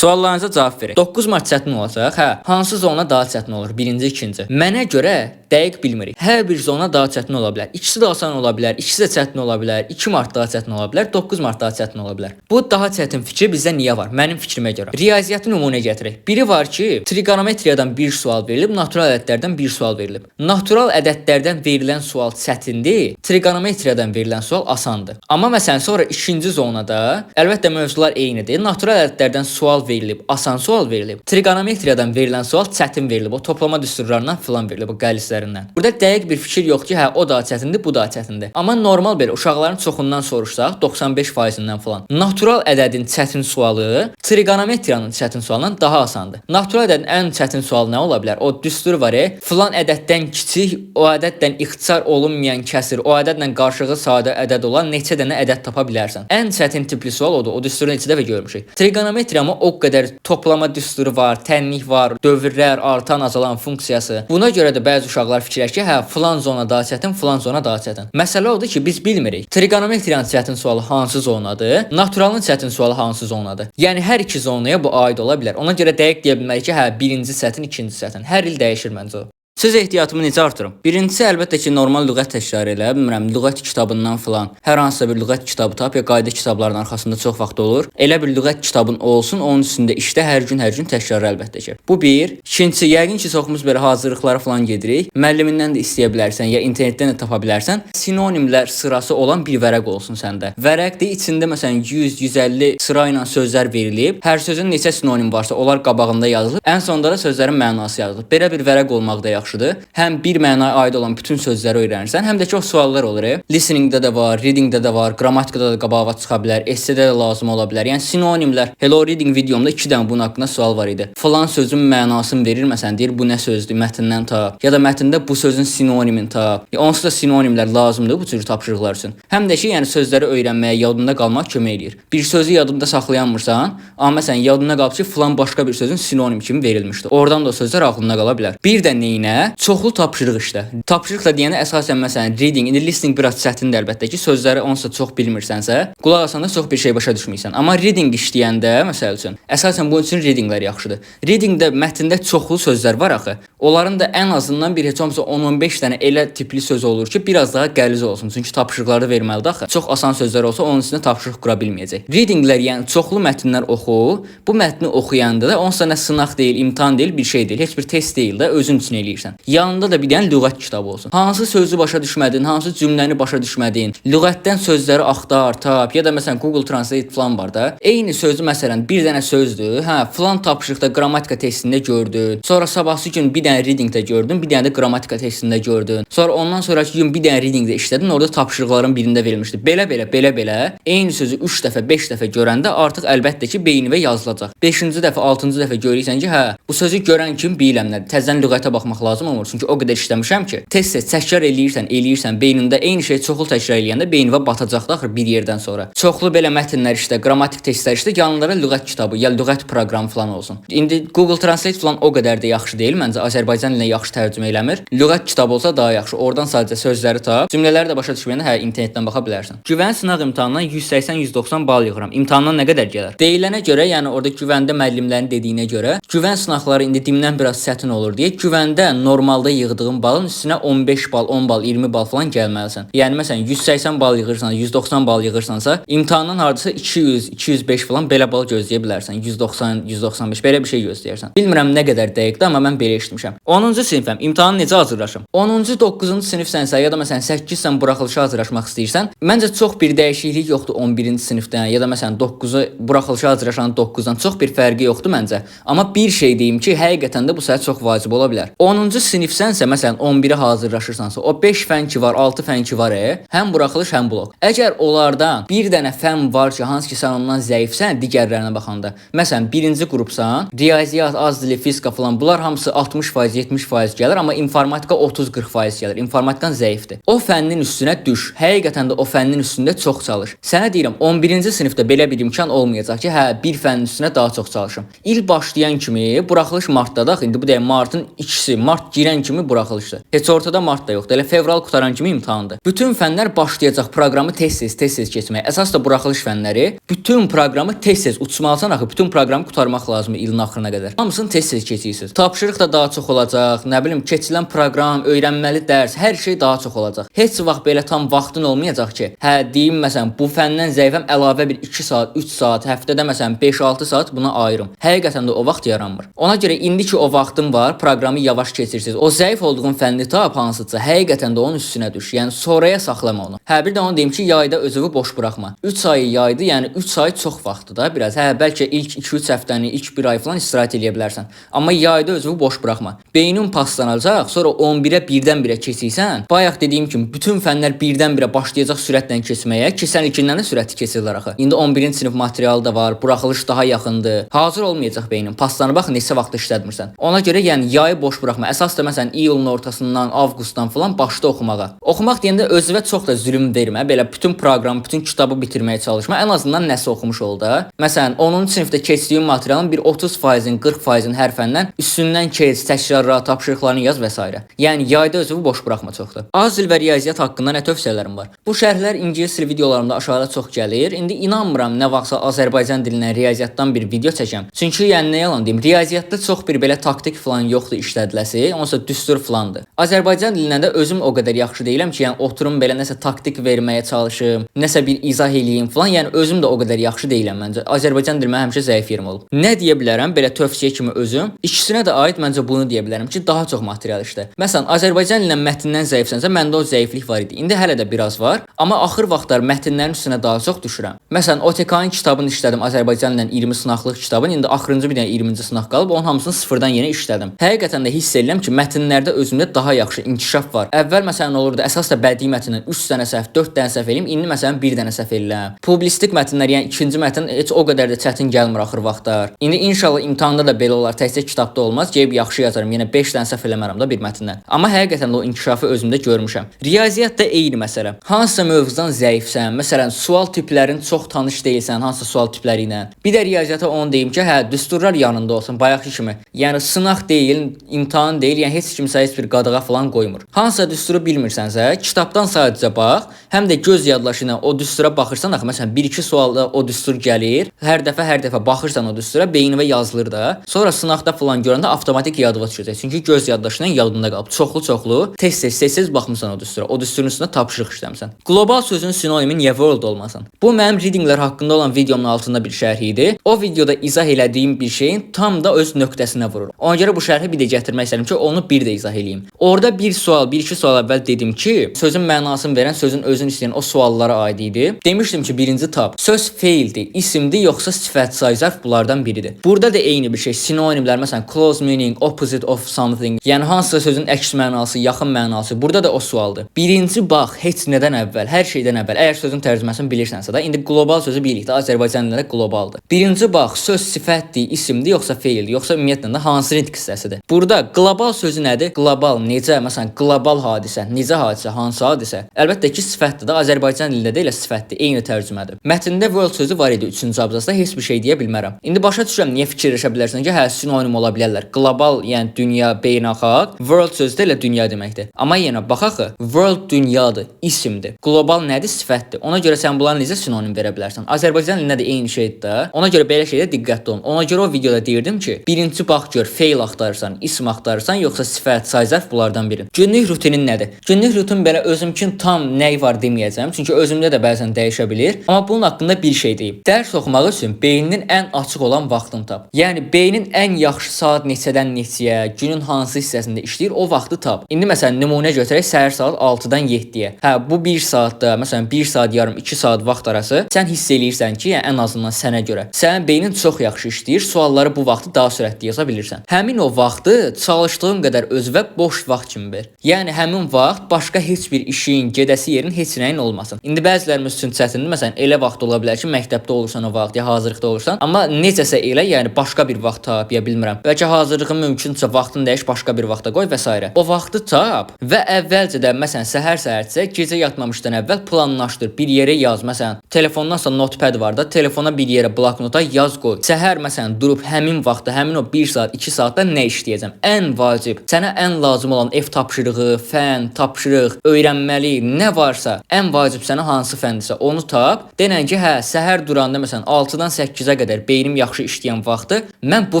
Suallarınıza cavab verin. 9 mart çətin olacaq. Hə, hansı zona daha çətin olur? Birinci, ikinci. Mənə görə dəqiq bilmirik. Hər bir zona daha çətin ola bilər. İkisi də asan ola bilər, ikisi də çətin ola bilər. 2 mart daha çətin ola bilər, 9 mart daha çətin ola bilər. Bu daha çətin fikir bizdə niyə var? Mənim fikrimə görə. Riyaziyyatı nümunə gətirək. Biri var ki, trigonometriyadan bir sual verilib, natural ədədlərdən bir sual verilib. Natural ədədlərdən verilən sual çətindir, trigonometriyadan verilən sual asandır. Amma məsələn sonra ikinci zonada əlbəttə mövzular eynidir. Natural ədədlərdən sual verilib, asan sual verilib. Trigonometriyadan verilən sual çətin verilib. O toplama düsturlarından filan verilib, o qəlizlərindən. Burada dəqiq bir fikir yox ki, hə o daha çətindir, bu daha çətindir. Amma normal belə uşaqların çoxundan soruşsaq, 95%-dən filan. Natural ədədin çətin sualı trigonometriyanın çətin sualından daha asandır. Natural ədədin ən çətin sualı nə ola bilər? O düstur var, filan ədəddən kiçik, o ədəddən ixtisar olunmayan kəsir, o ədədlə qarşılığı sadə ədəd olan neçə dənə ədəd tapa bilərsən. Ən çətin tipli sual odur. O düsturu neçə dəfə görmüşük. Trigonometriya o qədər toplama düsturu var, tənlik var, dövrlər, artan, azalan funksiyası. Buna görə də bəzi uşaqlar fikirləşir ki, hə, filan zona daha çətin, filan zona daha çətin. Məsələ odur ki, biz bilmirik. Trigonometriyanın çətin sualı hansı zonadır, naturalın çətin sualı hansı zonadır. Yəni hər iki zonaya bu aid ola bilər. Ona görə dəqiq deyə bilmərik ki, hə, birinci çətin, ikinci çətin. Hər il dəyişir məncə o. Söz ehtiyatımı necə artırım? Birincisi əlbəttə ki, normal lüğət təkrar elə, bilmirəm, lüğət kitabından filan, hər hansısa bir lüğət kitabı tap ya qayda kitablarının arxasında çox vaxt olur. Elə bir lüğət kitabın olsun, onun üstündə işlə hər gün təkrar əlbəttə ki. Bu bir. İkincisi, yəqin ki, çoxumuz belə hazırlıqlara filan gedirik. Müəllimindən də istəyə bilərsən ya internetdən də tapa bilərsən. Sinonimlər sırası olan bir vərəq olsun səndə. Vərəqdə içində məsələn 100-150 sıra ilə sözlər verilib. Hər sözün neçə sinonim varsa, onlar qabağında yazılıb. Ən sonunda da sözlərin mənası yazılıb. Belə bir vərəq olmaq da yaxşıdır. Həm bir mənaya aid olan bütün sözləri öyrənirsən, həm də çox suallar olur. Listeningdə də var, readingdə də var, qrammatikada da qabağa çıxa bilər, essedə də lazım ola bilər. Yəni sinonimlər. Hello Reading videomda 2 dənə bunun haqqında sual var idi. Falan sözün mənasını verir, məsələn, deyir bu nə sözdür, mətndən tap. Ya da mətndə bu sözün sinonimini tap. Onsuz da sinonimlər lazımdır bu cür tapşırıqlar üçün. Həm də ki, yəni sözləri öyrənməyə, yadında qalmaq kömək eləyir. Bir sözü yadında saxlayanmırsan, amma məsələn yadında qalıb ki, falan başqa bir sözün sinonim kimi verilmişdi. Oradan da o sözlər ağlında qala bilər. Bir də neyinə? Çoxlu tapşırıq işlə. Tapşırıq da deyəndə əsasən məsələn reading, indi listening biraz çətindir əlbəttə ki, sözləri onsuz çox bilmirsənsə, qulaq asanda çox bir şey başa düşməyəsən. Amma reading işləyəndə məsəl üçün əsasən bunun üçün readinglər yaxşıdır. Readingdə mətndə çoxlu sözlər var axı. Onların da ən azından bir heç olmasa 10-15 dənə elə tipli söz olur ki, biraz daha qəliz olsun. Çünki tapşırıqları verməlidir axı. Çox asan sözlər olsa onun üstünə tapşırıq qura bilməyəcək. Readinglər yəni çoxlu mətnlər oxu. Bu mətni oxuyanda da onsuz da sınaq deyil, imtahan deyil, bir şey deyil. Heç bir test deyil də, özün üçün eləyirsən. Yanında da bir dənə lüğət kitabı olsun. Hansı sözü başa düşmədin, hansı cümləni başa düşmədin, lüğətdən sözləri axtar, tap, ya da məsələn Google Translate falan var da. Eyni sözü məsələn bir dənə sözdür. Hə, falan tapşırıqda qrammatika testində gördün. Sonra sabahsı gün bir dənə readingdə gördün, bir dənə də qrammatika testində gördün. Sonra ondan sonraki gün bir dənə readingdə işlədin, orada tapşırıqların birində verilmişdi. Belə eyni sözü 3 dəfə, 5 dəfə görəndə artıq əlbəttə ki, beyninə yazılacaq. 5-ci dəfə, 6-cı dəfə görürsən ki, hə, bu sözü görən kim biləm nədir. Təzədən lüğətə baxmaq lazım olur. Çünki o qədər işləmişəm ki, tez-tez təkrar eləyirsən, beynində eyni şey çoxlu təkrar eləyəndə beyninə batacaq da axır bir yerdən sonra. Çoxlu belə mətnlər işlə, qrammatik testlər işlə, yanlara lüğət kitabı, ya lüğət proqramı falan olsun. İndi Google Translate falan o qədər də yaxşı deyil, məncə Azərbaycan dilinə yaxşı tərcümə eləmir. Lüğət kitabı olsa daha yaxşı. Oradan sadəcə sözləri tap, cümlələri də başa düşməyəndə hə internetdən baxa bilərsən. Güvən sınaq imtahanından 180-190 bal yığıram. İmtahandan nə qədər gələr? Deyilənə görə, yəni orada güvəndə müəllimlərin dediyinə görə, güvən sınaqları indi dimdən biraz çətin olur deyə güvəndə normalda yığdığın balın üstünə 15 bal, 10 bal, 20 bal falan gəlməlisən. Yəni məsələn 180 bal yığırsan, 190 bal yığırsansa, imtahandan hardasa 200, 205 falan belə bal gözləyə bilərsən. 190, 195 belə bir şey gözləyirsən. Bilmirəm nə qədər dəqiqdir, amma mən belə eşitmişəm. 10-cu sinifəm. İmtahana necə hazırlaşım? 10-cu, 9-cu sinifsənsə ya da məsələn 8-sən buraxılışa hazırlaşmaq istəyirsən, məncə çox bir dəyişiklik yoxdur 11-ci sinifdən ya da məsələn 9-u buraxılışa hazırlaşan 9-dan çox bir fərqi yoxdur məncə. Amma bir şey deyim ki, həqiqətən də bu sənə çox vacib ola bilər. 10-cu sinifsənsə, məsələn 11-ə hazırlaşırsansa, o 5 fən ki var, 6 fən ki var, həm buraxılış, həm blok. Əgər onlardan bir dənə fən var ki, hansı ki sən ondan zəifsən digərlərinə baxanda, məsələn birinci qrupsan, riyaziyyat, az dili, fizika falan, bunlar hamısı 60%, 70% gəlir, amma informatika 30-40% gəlir. İnformatikan zəifdir. O fənnin üstünə düş. Həqiqətən də o fənnin üstündə çox çalış. Sənə deyirəm, 11-ci sinifdə belə bir imkan olmayacaq ki, hə, bir fənnin üstünə daha çox çalışım. İl başlayan kimi buraxılış martda da, indi bu dəqiq martın 2-si, mart mart girən kimi buraxılışdır. Heç ortada mart da yoxdur. Elə fevral qutaran kimi imtahandır. Bütün fənlər başlayacaq proqramı tez-tez keçməyə. Əsas da buraxılış fənləri. Bütün proqramı tez-tez uçmalısan axı. Bütün proqramı qurtarmaq lazımdır ilin axırına qədər. Hamısını tez-tez keçirsiniz. Tapşırıq da daha çox olacaq. Nə bilim, keçilən proqram, öyrənməli dərs, hər şey daha çox olacaq. Heç vaxt belə tam vaxtın olmayacaq ki, hə deyim məsələn bu fəndən zəifəm, əlavə bir 2 saat, 3 saat, həftədə məsələn 5-6 saat buna ayırım. Həqiqətən də o vaxt yaranmır. Ona görə indi ki o vaxtın var, proqramı yavaş keçirsiniz. O zəif olduğun fənni tap hansısa, həqiqətən də onun üstünə düş. Yəni sonraya saxlama onu. Hə bir də onu deyim ki, yayda özünü boş buraxma. 3 ayı yaydı, yəni 3 ay çox vaxtdır da biraz. Hə bəlkə ilk 2-3 həftəni, ilk 1 ay falan istirahət edə bilərsən. Amma yayda özünü boş buraxma. Beynin paslanacaq, sonra 11-ə birdən-birə keçirsən. Bayaq dediyim kimi bütün fənlər birdən-birə başlayacaq sürətlə keçməyə ki, sən ilkindən də sürətli keçirlər axı. İndi 11-ci sinif materialı da var, buraxılış daha yaxındır. Hazır olmayacaq beynin. Paslanıb bax neçə vaxt işlətmirsən. Ona görə yəni yayı boş buraxma. Əsas da məsələn iyulun ortasından, avqustdan falan başla oxumağa. Oxumaq deyəndə özünə çox da zülm vermə. Belə bütün proqramı, bütün kitabı bitirməyə çalışma. Ən azından nəsə oxumuş ol da. Məsələn 10-cu sinifdə keçdiyin materialın bir 30%-in, 40%-in hər fəndən üstündən keç, təkrarla, tapşırıqlarını yaz və s. Yəni yayda özünü boş buraxma çoxdur. Az dil və riyaziyyat haqqında nə tövsiyələrim var? Bu şərhlər ingilis dil videolarımda aşağıda çox gəlir. İndi inanmıram nə vaxtsa Azərbaycan dilindən, riyaziyyatdan bir video çəkəm. Çünki yəni nə yalan deyim, riyaziyyatda çox bir belə taktik falan yoxdur işlədiləsi, onsa düstur falandır. Azərbaycan dilindən də özüm o qədər yaxşı deyiləm ki, yəni oturum belə nəsə taktik verməyə çalışım, nəsə bir izah eləyim falan. Yəni özüm də o qədər yaxşı deyiləm məncə. Azərbaycan dilimə həmişə zəif yerim olub. Nə deyə bilərəm belə tövsiyə kimi özüm? İkisinə də aid məncə bunu deyə bilərəm ki, daha çox material işlə. Məsələn, Azərbaycan dilindən mətndən zəifsənsə, məndə o zəiflik var idi. İndi hələ də biraz var, amma axır vaxtlar mətnlərin üstünə daha çox düşürəm. Məsələn, OTK-nın kitabını işlədim, Azərbaycan dilindən 20 sınaqlıq kitabın. İndi axırıncı bir dənə 20-ci sınaq qalıb, onun hamısını sıfırdan yenə işlədim. Həqiqətən də hiss edirəm ki, mətnlərdə özümdə daha yaxşı inkişaf var. Əvvəl məsələn olurdu, əsas da bədii mətndən 3 dənə səhv, 4 dənə səhv eləyim, indi məsələn 1 dənə səhv eləyirəm. Publistik mətnlər, yəni ikinci mətn heç o qədər də çətin gəlmir axır vaxtlar. İndi inşallah imtahanda da belə olar, təkcə kitabda olmaz. Gəlib yaxşı yazarım, yenə 5 dənə səhv eləmərəm də bir mətndən. Amma həqiqətən də o inkişafı özümdə görmüşəm. Riyaziyyat da eyni məsələ. Hansısa mövzudan zəifsən, məsələn, sual tiplərin çox tanış deyilsən, hansısa sual tipləri ilə. Bir də riyaziyyata onu deyim ki, hə, düsturlar yanında olsun, bayaqki kimi. Yəni sınaq deyil, imtahan deyil, yəni heç kimsə heç bir qadağa falan qoymur. Hansısa düsturu bilmirsənsə, kitabdan sadəcə bax, həm də göz yaddaşı ilə o düstura baxırsan, axı məsələn 1-2 sualda o düstur gəlir. Hər dəfə baxırsan o düstura, beyninə yazılır da. Sonra sınaqda falan görəndə avtomatik yadıma düşəcək. Çünki göz yaddaşı ilə yadında qalıb. Çoxlu, tez-tez baxmısan o düstura. O düsturun üstündə tapşırıq işləmisən. Qlobal sözün sinonimi niyə world olmasın? Bu mənim readinglər haqqında olan videomun altında bir şərh idi. O videoda izah elədiyim bir şeyin tam da öz nöqtəsinə vurur. Ona görə bu şərhi bir də gətirmək istədim ki, onu bir də izah eləyim. Orada bir sual, 1-2 sual əvvəl dedim ki, sözün mənasını verən, sözün özünü istəyən o suallara aid idi. Demişdim ki, birinci tab. Söz feildir, isimdir, yoxsa sifət, say-zarf bunlardan biridir. Burada da eyni bir şey. Sinonimlər, məsələn, close meaning, opposite of something. Yəni hansısa sözün əks mənası, yaxın mənası. Burada da o sualdır. Birinci bax, heç nədən əvvəl, hər şeydən əvvəl. Əgər sözün tərcüməsini bilirsənsə də, indi qlobal sözü bilirik də, Azərbaycan dilində qlobaldır. Birinci bax, söz sifətdir, isimdir, yoxsa feildir, yoxsa ümumiyyətlə də hansı ritm hissəsidir. Burada qlobal sözü nədir? Qlobal necə? Məsələn, qlobal hadisə, necə hadisə, hansı hadisə? Əlbəttə ki, sifətdir də, Azərbaycan dilində də elə sifətdir, eyni tərcümədir. Mətndə world sözü var idi 3-cü abzasda, heç bir şey deyə bilmərəm. İndi başa düşürəm niyə fikirləşə bilərsən ki, hə, sinonim ola bilərlər. Qlobal, yəni dünya, beynəlxalq, world sözü də elə dünya deməkdir. Amma yenə baxaq, world dünyadır, isimdir. Qlobal nədir? Sifətdir. Ona görə sən bunlara necə sinonim verə bilərsən? Azərbaycan dilində də eyni şeydir də. Ona görə belə şeydə diqqətli olun. Ona görə o videoda deyirdim ki, birinci bax gör, feil axtarırsan, isim axtarırsan, yoxsa sifət, say-zarf bunlardan biri. Günlük rutinin nədir? Günlük rutin belə özümkün tam nəyi var deməyəcəm. Çünki özümdə də bəzən dəyişə bilir. Amma bunun haqqında bir şey deyim. Dərs oxumaq üçün beyninin ən açıq olan vaxtını tap. Yəni beynin ən yaxşı saat neçədən neçəyə, günün hansı hissəsində işləyir, o vaxtı tap. İndi məsələn nümunə götürək, səhər saat 6-dan 7-yə. Hə, bu 1 saatda, məsələn 1 saat yarım, 2 saat vaxt arası sən hiss eləyirsən ki, yəni ən azından sənə görə sənin beynin çox yaxşı işləyir, sualları bu vaxtı daha sürətli yaza bilirsən. Həmin o vaxtı çalışdığın qədər özünə boş vaxt kimi ver. Yəni həmin vaxt başqa heç bir işin, gedəsi yerin heç nəyin olmasın. İndi bəzilərimiz üçün çətindir. Məsələn, elə vaxt ola bilər ki, məktəbdə olursan o vaxt, ya hazırlıqda olursan, amma necəsə elə, yəni başqa bir vaxt tap, ya bilmirəm. Bəlkə hazırlığın mümkünsə vaxtını dəyiş, başqa bir vaxta qoy və s. O vaxtı tap və əvvəlcədən məsələn səhər-səhərcə gecə yatmamışdan əvvəl planlaşdır. Bir yerə yaz. Məsələn, telefondansa notepad var da, telefona bir yerə bloknota yaz qoy. Səhər məsələn durub həmin vaxtda, həmin o 1 saat, 2 saatda nə işləyəcəm? Ən vacib vacib. Sənə ən lazım olan ev tapşırığı, fən, tapşırıq, öyrənməli nə varsa, ən vacib sənə hansı fəndirsə onu tap. Denən ki, hə, səhər duranda məsələn 6-dan 8-ə qədər beynim yaxşı işləyən vaxtı mən bu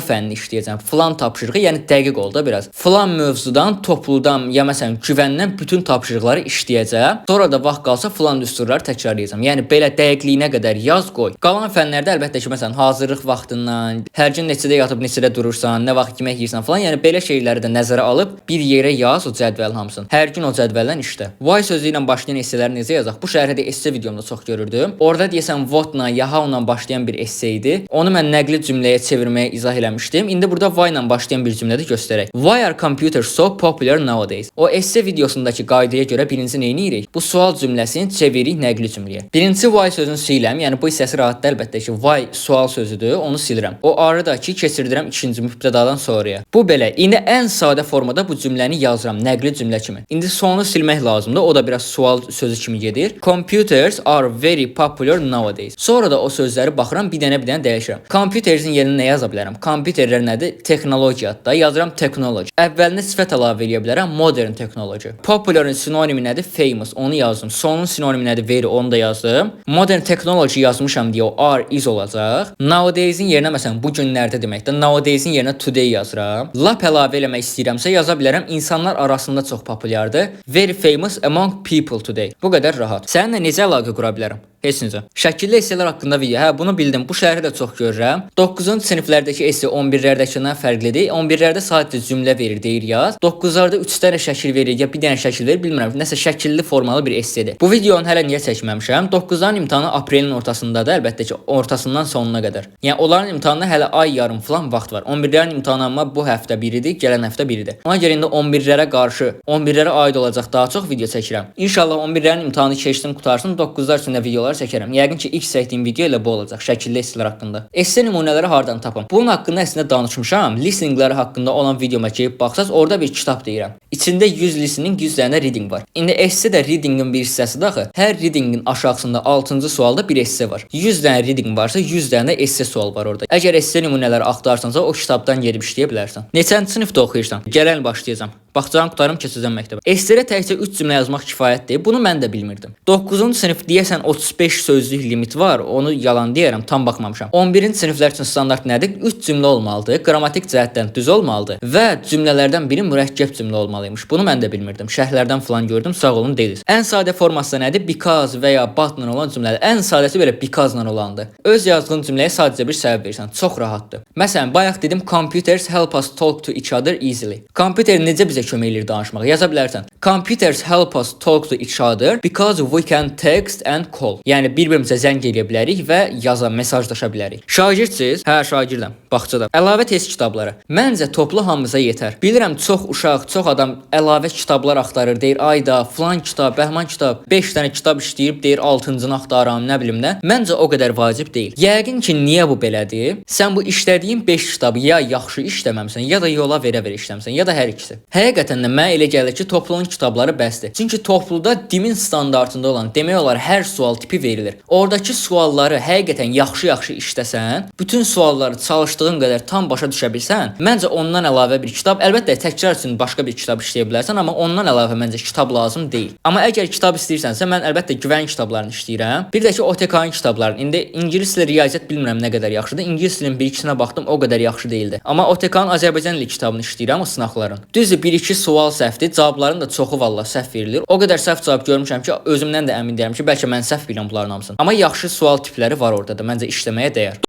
fənni işləyəcəm. Filan tapşırığı, yəni dəqiq ol da biraz. Filan mövzudan, topludan ya məsələn güvəndən bütün tapşırıqları işləyəcəm. Sonra da vaxt qalsa filan düsturları təkrarlayacağam. Yəni belə dəqiqliyinə qədər yaz qoy. Qalan fənlərdə əlbəttə ki, məsələn hazırlıq vaxtından, hər gün neçədə yatıb neçədə durursan, nə vaxt yemək yeyirsən falan, yəni belə şeyləri də nəzərə alıb bir yerə yaz o cədvəlin hamısını. Hər gün o cədvəldən işlə. Why sözü ilə başlayan esseləri necə yazaq? Bu şərhdə esse videomda çox görürdüm. Orada deyəsən what-la, ya how-la başlayan bir esse idi. Onu mən nəqli cümləyə çevirməyə izah eləmişdim. İndi burada why ilə başlayan bir cümlədə göstərək. Why are computers so popular nowadays? O esse videosundakı qaydaya görə birinci nə edirik? Bu sual cümləsini çeviririk nəqli cümləyə. Birinci why sözünü siləm. Yəni bu hissəsi rahatdır əlbəttə ki, why sual sözüdür, onu silirəm. O arıdakı keçirdirəm ikinci mübtədadan sonraya. Bu belə. İndi ən sadə formada bu cümləni yazıram nəqli cümlə kimi. İndi sonu silmək lazımdır. O da biraz sual sözü kimi gedir. Computers are very popular nowadays. Sonra da o sözləri baxıram, bir dənə dəyişirəm. Computersin yerinə nə yaza bilərəm? Computerlər nədir? Texnologiyadır. Yazıram technology. Əvvəlinə sifət əlavə edə bilərəm. Modern technology. Popuların sinonimi nədir? Famous. Onu yazdım. Sonun sinonimi nədir? Very. Onu da yazdım. Modern technology yazmışam deyə o are is olacaq. Nowadays'in yerinə məsələn bu günlərdə deməkdir. Nowadays'in yerinə today yazıram. Lap əlavə eləmək istəyirəmsə yaza bilərəm. İnsanlar arasında çox populyardır. Very famous among people today. Bu qədər rahat. Səninlə necə əlaqə qura bilərəm? Heç necə. Şəkilli esselər haqqında video. Hə, bunu bildim. Bu şərhi də çox görürəm. 9-cu siniflərdəki esse 11-lərdəkindən fərqlidir. 11-lərdə sadəcə cümlə verir, deyir yaz. 9-larda 3 dənə şəkil verir, ya bir dənə şəkil verir, bilmirəm. Nəsə şəkilli formalı bir essedir. Bu videonu hələ niyə çəkməmişəm? 9-ların imtahanı aprelin ortasındadır, əlbəttə ki, ortasından sonuna qədər. Yəni onların imtahanına hələ ay yarım falan vaxt var. 11-lərin imtahanı amma bu həftə biridir, gələn həftə biridir. Ona görə indi 11-lərə qarşı, 11-lərə aid olacaq daha çox video çəkirəm. İnşallah 11-lərin imtahanı keçsin, qutarsın, 9-lar üçün də videolar çəkərəm. Yəqin ki, ilk çəkdiyim video ilə bu olacaq, şəkilli esselər haqqında. Esse nümunələri hardan tapım? Bunun haqqında əslində danışmışam. Listeningləri haqqında olan videoma gəlib baxsaz, orada bir kitab deyirəm. İçində 100 listening, 100 dənə reading var. İndi esse də readingin bir hissəsidir axı. Hər readingin aşağısında 6-cı sualda bir esse var. 100 dənə reading varsa, 100 dənə esse sual var orada. Əgər esse nümunələri axtarsansa, o kitabdan gedib işləyə bilərsən. Neçənci sinifdə oxuyursan? Gələn başlayacağam. Baxacağım, qutarım, keçəcəm məktəbə. Esserə təkcə 3 cümlə yazmaq kifayətdir. Bunu mən də bilmirdim. 9-cu sinif deyəsən 35 sözlük limit var. Onu yalan deyərəm, tam baxmamışam. 11-ci siniflər üçün standart nədir? 3 cümlə olmalıdır. Qrammatik cəhətdən düz olmalıdır və cümlələrdən biri mürəkkəb cümlə olmalıymış. Bunu mən də bilmirdim. Şərhlərdən falan gördüm. Sağ olun, deyiliz. Ən sadə forması nədir? Because və ya but-la olan cümlələr. Ən sadəsi belə because-la olandır. Öz yazdığın cümləyə sadəcə bir səbəb verirsən. Çox rahatdır. Məsələn, bayaq dedim computers help us talk to each other easily. Kompüter necə bizə kömək edir danışmağa? Yaza bilərsən. Computers help us talk to each other because we can text and call. Yəni bir-birimizə zəng edə bilərik və yaza, mesajlaşa bilərik. Şagirdsiniz? Hə, şagirdəm. Bağçada. Əlavə test kitabları. Məncə toplu hamımıza yetər. Bilirəm çox uşaq, çox adam əlavə kitablar axtarır, deyir ayda filan kitab, bəhman kitab, 5 dənə kitab işləyib, deyir 6-cını axtaram, nə bilim nə. Məncə o qədər vacib deyil. Yəqin ki, niyə bu belədir? Sən bu işlədiyin 5 kitabı ya yaxşı işləməmisən, ya da yola verə-verə işləmisən, ya da hər ikisi. Həqiqətən də mənə elə gəlir ki, toplunun kitabları bəsdir. Çünki topluda dimin standartında olan, demək olar hər sual tipi verilir. Oradakı sualları həqiqətən yaxşı-yaxşı işləsən, bütün sualları çalışdığın qədər tam başa düşə bilsən, məncə ondan əlavə bir kitab, əlbəttə təkrar üçün başqa bir kitab işləyə bilərsən, amma ondan əlavə məncə kitab lazım deyil. Amma əgər kitab istəyirsənsə, mən əlbəttə güvən kitablarını işləyirəm. Bir də ki, OTK-nın kitablarını. İndi ingilis dili riyaziyyat bilmirəm nə qədər yaxşıdır. İngilis dilinin bir ikisinə baxdım, o qədər yaxşı değildi. Amma OTK-nın Azərbaycan dili kitabını işləyirəm, o sınaqların. Düzdür, 1-2 sual səhvdir, cavabların da çoxu vallahi səhv verilir. O qədər səhv cavab görmüşəm ki, özümdən də əmin deyirəm ki, bəlkə mən səhv bilirəm bunların hamısını. Amma yaxşı sual tipləri var orada da, məncə işləməyə dəyər.